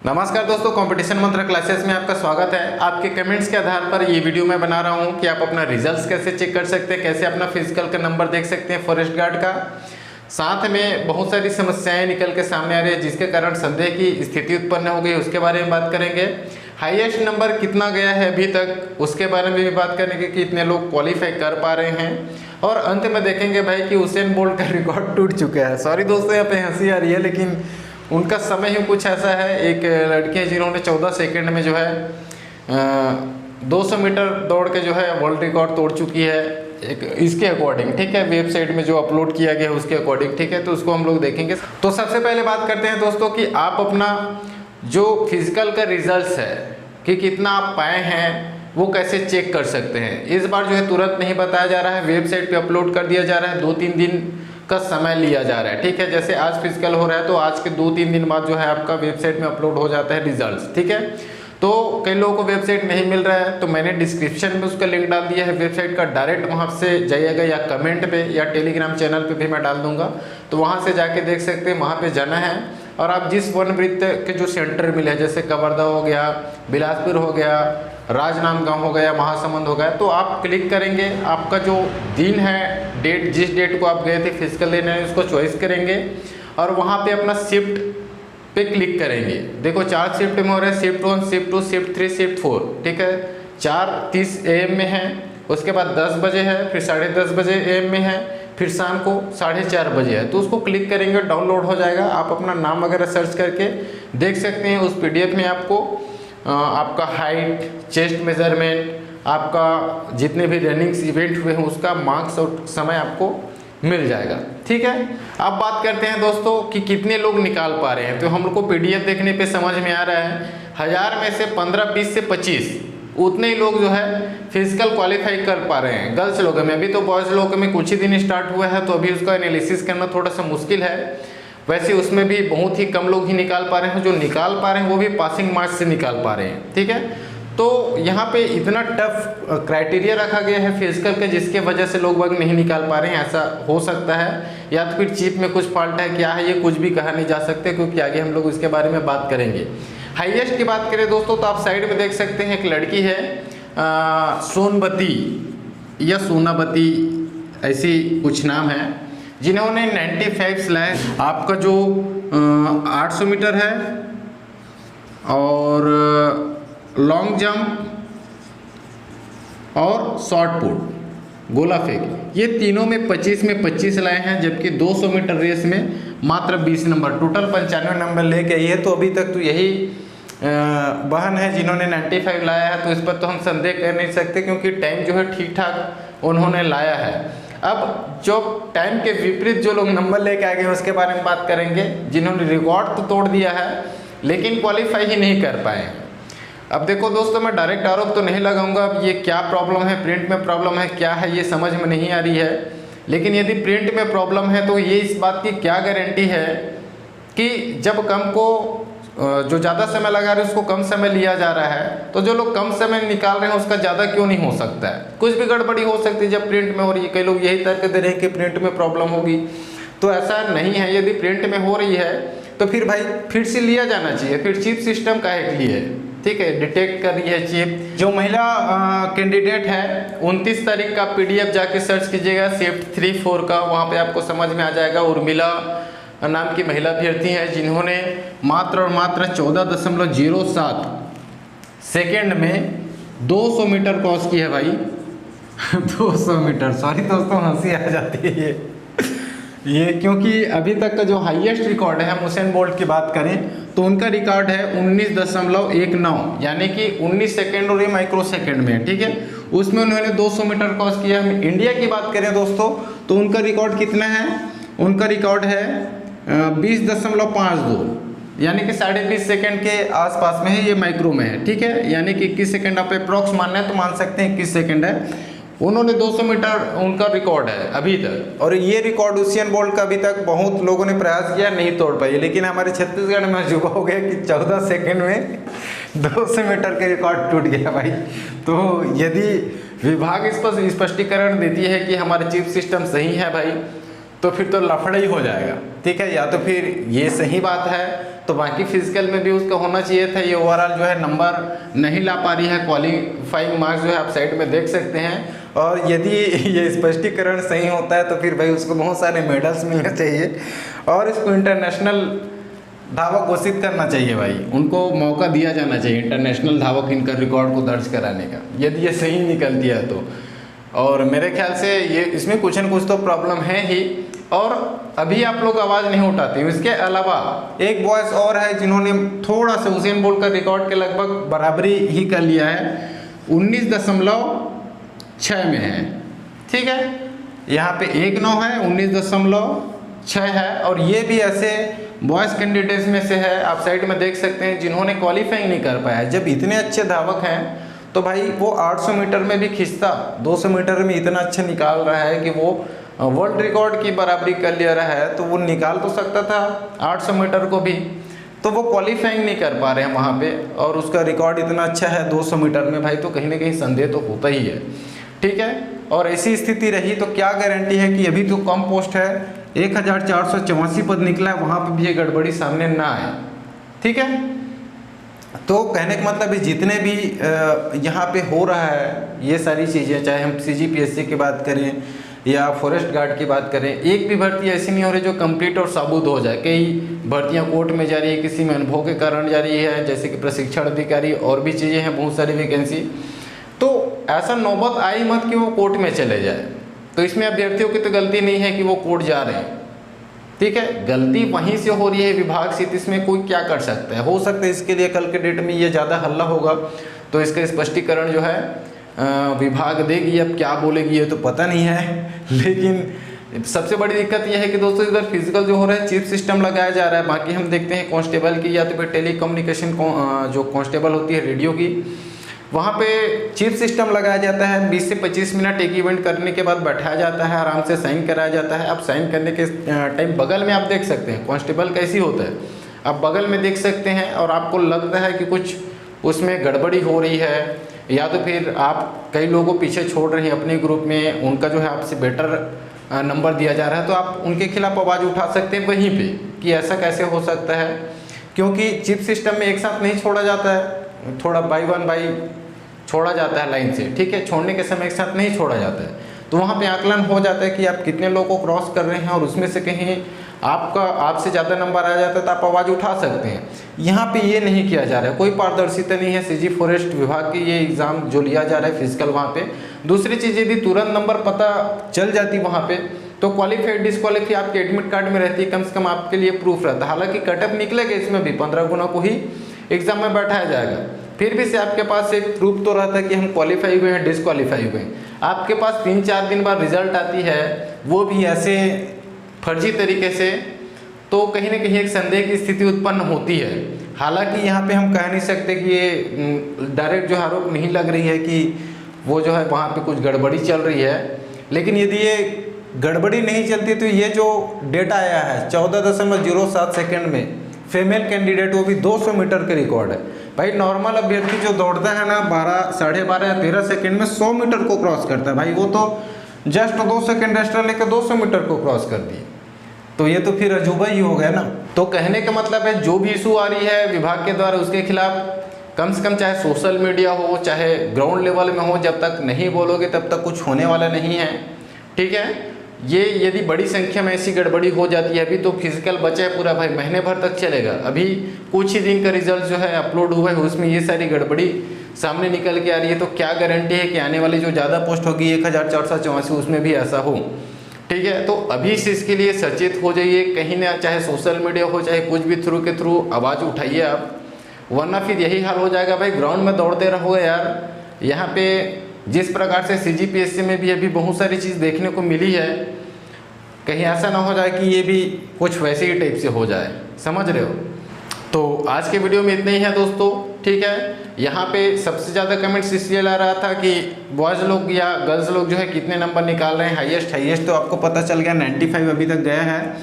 नमस्कार दोस्तों, कंपटीशन मंत्र क्लासेस में आपका स्वागत है। आपके कमेंट्स के आधार पर ये वीडियो मैं बना रहा हूँ कि आप अपना रिजल्ट्स कैसे चेक कर सकते हैं, कैसे अपना फिजिकल का नंबर देख सकते हैं फॉरेस्ट गार्ड का। साथ में बहुत सारी समस्याएं निकल के सामने आ रही है जिसके कारण संदेह की स्थिति उत्पन्न हो गई, उसके बारे में बात करेंगे। हाईएस्ट नंबर कितना गया है अभी तक, उसके बारे में भी बात करेंगे कि इतने लोग क्वालिफाई कर पा रहे हैं। और अंत में देखेंगे भाई कि उसेन बोल्ट का रिकॉर्ड टूट चुका है। सॉरी दोस्तों, यहाँ पे हंसी आ रही है, लेकिन उनका समय ही कुछ ऐसा है। एक लड़की है जिन्होंने 14 सेकंड में जो है 200 मीटर दौड़ के जो है वर्ल्ड रिकॉर्ड तोड़ चुकी है, एक इसके अकॉर्डिंग, ठीक है, वेबसाइट में जो अपलोड किया गया है उसके अकॉर्डिंग, ठीक है। तो उसको हम लोग देखेंगे। तो सबसे पहले बात करते हैं दोस्तों कि आप अपना जो फिजिकल का रिजल्ट्स है कि कितना आप पाए हैं वो कैसे चेक कर सकते हैं। इस बार जो है तुरंत नहीं बताया जा रहा है, वेबसाइट पे अपलोड कर दिया जा रहा है, 2-3 दिन का समय लिया जा रहा है, ठीक है। जैसे आज फिजिकल हो रहा है तो आज के 2-3 दिन बाद जो है आपका वेबसाइट में अपलोड हो जाता है रिजल्ट्स, ठीक है। तो कई लोगों को वेबसाइट नहीं मिल रहा है तो मैंने डिस्क्रिप्शन में उसका लिंक डाल दिया है वेबसाइट का, डायरेक्ट वहाँ से जाइएगा या कमेंट पे या टेलीग्राम चैनल पे भी मैं डाल दूंगा, तो वहाँ से जाके देख सकते हैं। वहाँ पे जाना है और आप जिस वन वृत्त के जो सेंटर मिले, जैसे कवर्धा हो गया, बिलासपुर हो गया, राजनांदगांव हो गया, महासमुंद हो गया, तो आप क्लिक करेंगे। आपका जो दिन है, डेट, जिस डेट को आप गए थे फिजिकल लेने, उसको चॉइस करेंगे और वहाँ पे अपना शिफ्ट पे क्लिक करेंगे। देखो 4 शिफ्ट में हो रहा है, शिफ्ट 1, शिफ्ट 2, शिफ्ट 3, शिफ्ट 4, ठीक है। 4:30 AM में है, उसके बाद 10 बजे है, फिर 10:30 बजे AM में है, फिर शाम को 4:30 बजे है। तो उसको क्लिक करेंगे, डाउनलोड हो जाएगा। आप अपना नाम वगैरह सर्च करके देख सकते हैं। उस PDF में आपको आपका हाइट, चेस्ट मेजरमेंट, आपका जितने भी रनिंग्स इवेंट हुए हैं उसका मार्क्स और समय आपको मिल जाएगा, ठीक है। अब बात करते हैं दोस्तों कि कितने लोग निकाल पा रहे हैं। तो हम लोग को PDF देखने पे समझ में आ रहा है 1000 में से 15, 20 से 25 उतने ही लोग जो है फिजिकल क्वालिफाई कर पा रहे हैं गर्ल्स लोगों में। अभी तो बॉयज़ लोगों में कुछ ही दिन स्टार्ट हुआ है तो अभी उसका एनालिसिस करना थोड़ा सा मुश्किल है। वैसे उसमें भी बहुत ही कम लोग ही निकाल पा रहे हैं, जो निकाल पा रहे हैं वो भी पासिंग मार्क्स से निकाल पा रहे हैं, ठीक है। तो यहाँ पे इतना टफ क्राइटेरिया रखा गया है फिजिकल का जिसके वजह से लोग बाग नहीं निकाल पा रहे हैं। ऐसा हो सकता है या तो फिर चिप में कुछ फॉल्ट है, क्या है ये कुछ भी कहा नहीं जा सकते, क्योंकि आगे हम लोग इसके बारे में बात करेंगे। हाईएस्ट की बात करें दोस्तों तो आप साइड में देख सकते हैं एक लड़की है, सोनबती या सोनाबती ऐसी कुछ नाम है, जिन्होंने 95 लाए। आपका जो 800 मीटर है और लॉन्ग जंप और शॉर्ट पुट, गोला फेंक, ये तीनों में 25 में 25 लाए हैं, जबकि 200 मीटर रेस में मात्र 20 नंबर, टोटल 95 नंबर लेके आई है। तो अभी तक तो यही बहन है जिन्होंने 95 लाया है, तो इस पर तो हम संदेह कर नहीं सकते क्योंकि टाइम जो है ठीक ठाक उन्होंने लाया है। अब जो टाइम के विपरीत जो लोग नंबर लेके आ गए उसके बारे में बात करेंगे, जिन्होंने रिकॉर्ड तो तोड़ दिया है लेकिन क्वालिफाई ही नहीं कर पाए। अब देखो दोस्तों, मैं डायरेक्ट आरोप तो नहीं लगाऊंगा। अब ये क्या प्रॉब्लम है, प्रिंट में प्रॉब्लम है, क्या है ये समझ में नहीं आ रही है। लेकिन यदि प्रिंट में प्रॉब्लम है तो ये इस बात की क्या गारंटी है कि जब कम को जो ज़्यादा समय लगा रहे हैं उसको कम समय लिया जा रहा है, तो जो लोग कम समय निकाल रहे हैं उसका ज़्यादा क्यों नहीं हो सकता है। कुछ भी गड़बड़ी हो सकती है जब प्रिंट में हो रही है। कई लोग यही तर्क दे रहे हैं कि प्रिंट में प्रॉब्लम होगी, तो ऐसा नहीं है। यदि प्रिंट में हो रही है तो फिर भाई फिर से लिया जाना चाहिए। फिर चिप सिस्टम काहे के लिए, ठीक है, डिटेक्ट कर रही है चिप। जो महिला कैंडिडेट है 29 तारीख का PDF जाके सर्च कीजिएगा, शिफ्ट 3-4 का, वहाँ पे आपको समझ में आ जाएगा। उर्मिला नाम की महिला अभ्यर्थी है जिन्होंने मात्र और मात्र 14.07 सेकेंड में 200 मीटर क्रॉस की है भाई। 200 मीटर, सॉरी दोस्तों हंसी आ जाती है ये क्योंकि अभी तक का जो हाईएस्ट रिकॉर्ड है, हम उसेन बोल्ट की बात करें तो उनका रिकॉर्ड है 19.19, यानी कि 19 सेकेंड और ये माइक्रो सेकेंड में, ठीक है। उसमें उन्होंने 200 मीटर क्रॉस किया। हम इंडिया की बात करें दोस्तों तो उनका रिकॉर्ड कितना है, उनका रिकॉर्ड है 20.52, यानी कि 20.5 सेकेंड के आसपास में है। ये माइक्रो में है, ठीक है, यानी कि 21 सेकेंड आप अप्रॉक्स मानना है तो मान सकते हैं 21 सेकेंड है। उन्होंने 200 मीटर उनका रिकॉर्ड है अभी तक, और ये रिकॉर्ड उसेन बोल्ट का अभी तक बहुत लोगों ने प्रयास किया, नहीं तोड़ पाए। लेकिन हमारे छत्तीसगढ़ में अजूबा हो गया कि 14 सेकेंड में 200 मीटर के रिकॉर्ड टूट गया भाई। तो यदि विभाग इस पर स्पष्टीकरण देती है कि हमारा चिप सिस्टम सही है भाई, तो फिर तो लफड़ा ही हो जाएगा, ठीक है। या तो फिर ये सही बात है तो बाकी फिजिकल में भी उसका होना चाहिए था। ये ओवरऑल जो है नंबर नहीं ला पा रही है, क्वालिफाइंग मार्क्स जो है आप साइड में देख सकते हैं। और यदि ये स्पष्टीकरण सही होता है तो फिर भाई उसको बहुत सारे मेडल्स मिलने चाहिए और इसको इंटरनेशनल धावक घोषित करना चाहिए भाई, उनको मौका दिया जाना चाहिए इंटरनेशनल धावक इनका रिकॉर्ड को दर्ज कराने का, यदि ये सही निकलती है तो। और मेरे ख्याल से ये इसमें कुछ न कुछ तो प्रॉब्लम है ही, और अभी आप लोग आवाज़ नहीं उठाते। इसके अलावा एक बॉयज़ और है जिन्होंने थोड़ा सा उसेन बोल्ट का रिकॉर्ड के लगभग बराबरी ही कर लिया है, 19.6 में है। ठीक है, यहाँ पे 1.9 है, 19.6 है। और ये भी ऐसे बॉयज़ कैंडिडेट्स में से है, आप साइड में देख सकते हैं, जिन्होंने क्वालिफाई नहीं कर पाया। जब इतने अच्छे धावक हैं तो भाई वो 800 मीटर में भी खिंचता, 200 मीटर में इतना अच्छा निकाल रहा है कि वो वर्ल्ड रिकॉर्ड की बराबरी कर ले रहा है, तो वो निकाल तो सकता था 800 मीटर को भी, तो वो क्वालिफाइंग नहीं कर पा रहे हैं वहाँ पे, और उसका रिकॉर्ड इतना अच्छा है 200 मीटर में भाई, तो कहीं ना कहीं संदेह तो होता ही है। ठीक है, और ऐसी स्थिति रही तो क्या गारंटी है कि अभी तो कम पोस्ट है, 1484 पद निकला है, वहाँ पर भी ये गड़बड़ी सामने ना आए। ठीक है, तो कहने का मतलब है जितने भी यहाँ पे हो रहा है ये सारी चीज़ें, चाहे हम CGPSC की बात करें या फॉरेस्ट गार्ड की बात करें, एक भी भर्ती ऐसी नहीं हो रही जो कंप्लीट और साबुत हो जाए। कई भर्तियाँ कोर्ट में जा रही है, किसी में अनुभव के कारण जा रही है, जैसे कि प्रशिक्षण अधिकारी, और भी चीज़ें हैं, बहुत सारी वैकेंसी। तो ऐसा नौबत आई मत कि वो कोर्ट में चले जाए, तो इसमें अभ्यर्थियों की तो गलती नहीं है कि वो कोर्ट जा रहे हैं। ठीक है, गलती वहीं से हो रही है विभाग से, इसमें कोई क्या कर सकता है। हो सकता है इसके लिए कल के डेट में ये ज़्यादा हल्ला होगा, तो इसका स्पष्टीकरण जो है विभाग देगी। अब क्या बोलेगी ये तो पता नहीं है, लेकिन सबसे बड़ी दिक्कत यह है कि दोस्तों इधर फिजिकल जो हो रहा है चिप सिस्टम लगाया जा रहा है। बाकी हम देखते हैं कांस्टेबल की या तो फिर टेलीकम्युनिकेशन जो कांस्टेबल होती है रेडियो की, वहाँ पे चिप सिस्टम लगाया जाता है। 20 से 25 मिनट एक इवेंट करने के बाद बैठाया जाता है, आराम से साइन कराया जाता है। आप साइन करने के टाइम बगल में आप देख सकते हैं कांस्टेबल कैसी होता है, आप बगल में देख सकते हैं, और आपको लगता है कि कुछ उसमें गड़बड़ी हो रही है, या तो फिर आप कई लोगों को पीछे छोड़ रहे हैं अपने ग्रुप में, उनका जो है आपसे बेटर नंबर दिया जा रहा है, तो आप उनके खिलाफ आवाज़ उठा सकते हैं वहीं पे कि ऐसा कैसे हो सकता है, क्योंकि चिप सिस्टम में एक साथ नहीं छोड़ा जाता है, थोड़ा बाई वन बाई छोड़ा जाता है लाइन से। ठीक है, छोड़ने के समय एक साथ नहीं छोड़ा जाता है, तो वहाँ पे आकलन हो जाता है कि आप कितने लोगों को क्रॉस कर रहे हैं, और उसमें से कहीं आपसे ज़्यादा नंबर आ जाता है तो आप आवाज़ उठा सकते हैं। यहाँ पे ये नहीं किया जा रहा है, कोई पारदर्शिता नहीं है। CG फॉरेस्ट विभाग की ये एग्ज़ाम जो लिया जा रहा है फिजिकल, वहाँ पे दूसरी चीज़ यदि तुरंत नंबर पता चल जाती वहाँ पे, तो क्वालिफाइड डिसक्वालीफाई आपके एडमिट कार्ड में रहती है, कम से कम आपके लिए प्रूफ रहता है। हालांकि कटअप निकलेगा इसमें भी 15 गुना को ही एग्जाम में बैठाया जाएगा, फिर भी से आपके पास एक प्रूफ तो रहता है कि हम क्वालिफाई हुए हैं, डिसक्वालीफाई हुए हैं। आपके पास 3-4 दिन बाद रिजल्ट आती है, वो भी ऐसे फर्जी तरीके से, तो कहीं ना कहीं एक संदेह की स्थिति उत्पन्न होती है। हालांकि यहाँ पे हम कह नहीं सकते कि ये डायरेक्ट जो आरोप नहीं लग रही है कि वो जो है वहाँ पे कुछ गड़बड़ी चल रही है, लेकिन यदि ये गड़बड़ी नहीं चलती तो ये जो डेटा आया है 14.07 सेकेंड में फीमेल कैंडिडेट, वो भी 200 मीटर के रिकॉर्ड है। भाई नॉर्मल अभ्यर्थी जो दौड़ता है ना 12, 12.5 या 13 सेकेंड में 100 मीटर को क्रॉस करता है, भाई वो तो जस्ट 2 सेकेंड एक्स्ट्रा लेकर 200 मीटर को क्रॉस कर दिए, तो ये तो फिर अजूबा ही हो गया ना। तो कहने का मतलब है जो भी इशू आ रही है विभाग के द्वारा, उसके खिलाफ कम से कम चाहे सोशल मीडिया हो चाहे ग्राउंड लेवल में हो, जब तक नहीं बोलोगे तब तक कुछ होने वाला नहीं है। ठीक है, ये यदि बड़ी संख्या में ऐसी गड़बड़ी हो जाती है, अभी तो फिजिकल बचा है पूरा भाई, महीने भर तक चलेगा, अभी कुछ ही दिन का रिजल्ट जो है अपलोड हुआ है, उसमें ये सारी गड़बड़ी सामने निकल के आ रही है, तो क्या गारंटी है कि आने वाली जो ज़्यादा पोस्ट होगी 1484 उसमें भी ऐसा हो। ठीक है, तो अभी से इसके लिए सचेत हो जाइए, कहीं ना चाहे सोशल मीडिया हो चाहे कुछ भी थ्रू के थ्रू आवाज़ उठाइए आप, वरना फिर यही हाल हो जाएगा भाई, ग्राउंड में दौड़ते रहोगे यार। यहाँ पे जिस प्रकार से CGPSC में भी अभी बहुत सारी चीज़ देखने को मिली है, कहीं ऐसा ना हो जाए कि ये भी कुछ वैसे ही टाइप से हो जाए, समझ रहे हो। तो आज के वीडियो में इतना ही है दोस्तों। ठीक है, यहाँ पे सबसे ज़्यादा कमेंट्स इसलिए ला रहा था कि बॉयज़ लोग या गर्ल्स लोग जो है कितने नंबर निकाल रहे हैं, हाईएस्ट तो आपको पता चल गया 95 अभी तक गया है।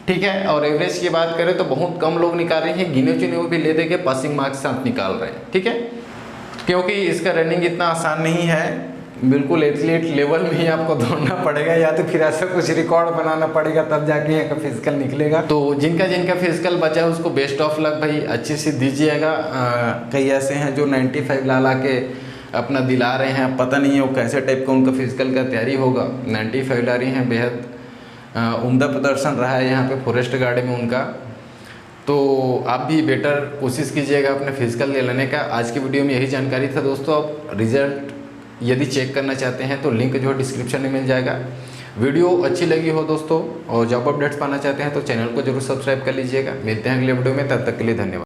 ठीक है, और एवरेज की बात करें तो बहुत कम लोग निकाल रहे हैं, गिने चुने वो भी ले दे के पासिंग मार्क्स साथ निकाल रहे हैं। ठीक है, क्योंकि इसका रनिंग इतना आसान नहीं है, बिल्कुल एथलीट लेवल में ही आपको दौड़ना पड़ेगा, या तो फिर ऐसा कुछ रिकॉर्ड बनाना पड़ेगा तब जाके यहाँ का फिजिकल निकलेगा। तो जिनका जिनका फिजिकल बचा है उसको बेस्ट ऑफ लक भाई, अच्छी से दीजिएगा। कई ऐसे हैं जो 95 ला के अपना दिला रहे हैं, पता नहीं है वो कैसे टाइप का उनका फिजिकल का तैयारी होगा। 95 ला रही हैं, बेहद उम्दा प्रदर्शन रहा है यहाँ पे फॉरेस्ट गार्ड में उनका। तो आप भी बेटर कोशिश कीजिएगा अपने फिजिकल ले लेने का। आज की वीडियो में यही जानकारी था दोस्तों। आप रिजल्ट यदि चेक करना चाहते हैं तो लिंक जो है डिस्क्रिप्शन में मिल जाएगा। वीडियो अच्छी लगी हो दोस्तों और जॉब अपडेट्स पाना चाहते हैं तो चैनल को जरूर सब्सक्राइब कर लीजिएगा। मिलते हैं अगले वीडियो में, तब तक के लिए धन्यवाद।